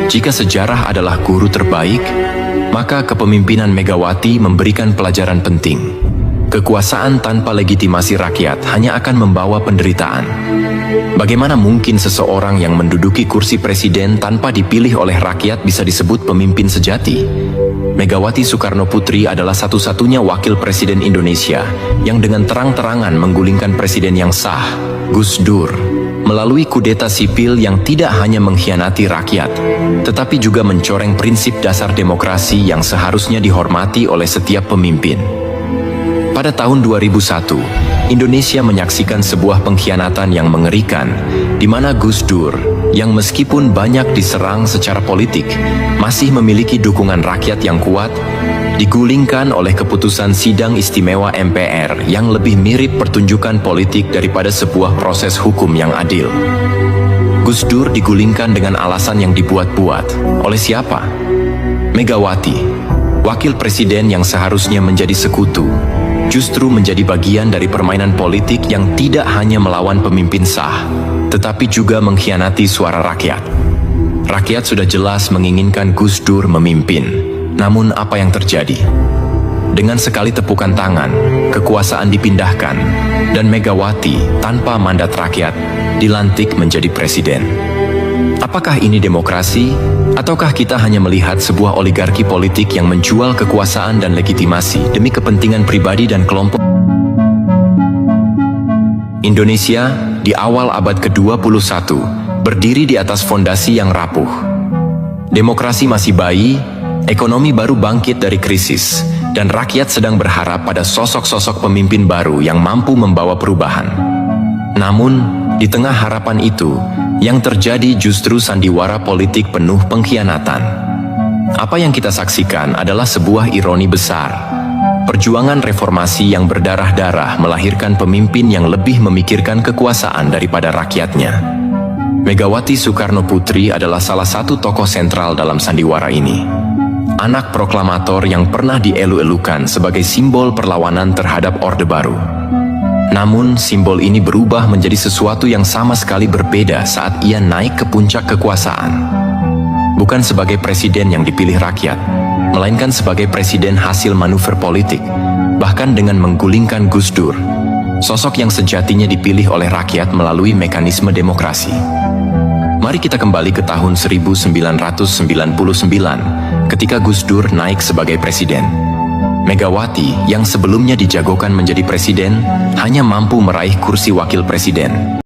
Jika sejarah adalah guru terbaik, maka kepemimpinan Megawati memberikan pelajaran penting. Kekuasaan tanpa legitimasi rakyat hanya akan membawa penderitaan. Bagaimana mungkin seseorang yang menduduki kursi presiden tanpa dipilih oleh rakyat bisa disebut pemimpin sejati? Megawati Soekarno Putri adalah satu-satunya wakil presiden Indonesia yang dengan terang-terangan menggulingkan presiden yang sah, Gus Dur, melalui kudeta sipil yang tidak hanya mengkhianati rakyat, tetapi juga mencoreng prinsip dasar demokrasi yang seharusnya dihormati oleh setiap pemimpin. Pada tahun 2001, Indonesia menyaksikan sebuah pengkhianatan yang mengerikan, di mana Gus Dur, yang meskipun banyak diserang secara politik, masih memiliki dukungan rakyat yang kuat, digulingkan oleh keputusan sidang istimewa MPR yang lebih mirip pertunjukan politik daripada sebuah proses hukum yang adil. Gus Dur digulingkan dengan alasan yang dibuat-buat. Oleh siapa? Megawati, wakil presiden yang seharusnya menjadi sekutu, justru menjadi bagian dari permainan politik yang tidak hanya melawan pemimpin sah, tetapi juga mengkhianati suara rakyat. Rakyat sudah jelas menginginkan Gus Dur memimpin, namun apa yang terjadi? Dengan sekali tepukan tangan, kekuasaan dipindahkan, dan Megawati tanpa mandat rakyat dilantik menjadi presiden. Apakah ini demokrasi, ataukah kita hanya melihat sebuah oligarki politik yang menjual kekuasaan dan legitimasi demi kepentingan pribadi dan kelompok? Indonesia di awal abad ke-21 berdiri di atas fondasi yang rapuh. Demokrasi masih bayi, ekonomi baru bangkit dari krisis, dan rakyat sedang berharap pada sosok-sosok pemimpin baru yang mampu membawa perubahan. Namun, di tengah harapan itu, yang terjadi justru sandiwara politik penuh pengkhianatan. Apa yang kita saksikan adalah sebuah ironi besar. Perjuangan reformasi yang berdarah-darah melahirkan pemimpin yang lebih memikirkan kekuasaan daripada rakyatnya. Megawati Soekarno Putri adalah salah satu tokoh sentral dalam sandiwara ini. Anak proklamator yang pernah dielu-elukan sebagai simbol perlawanan terhadap Orde Baru. Namun, simbol ini berubah menjadi sesuatu yang sama sekali berbeda saat ia naik ke puncak kekuasaan. Bukan sebagai presiden yang dipilih rakyat, melainkan sebagai presiden hasil manuver politik, bahkan dengan menggulingkan Gus Dur, sosok yang sejatinya dipilih oleh rakyat melalui mekanisme demokrasi. Mari kita kembali ke tahun 1999, ketika Gus Dur naik sebagai presiden. Megawati yang sebelumnya dijagokan menjadi presiden hanya mampu meraih kursi wakil presiden.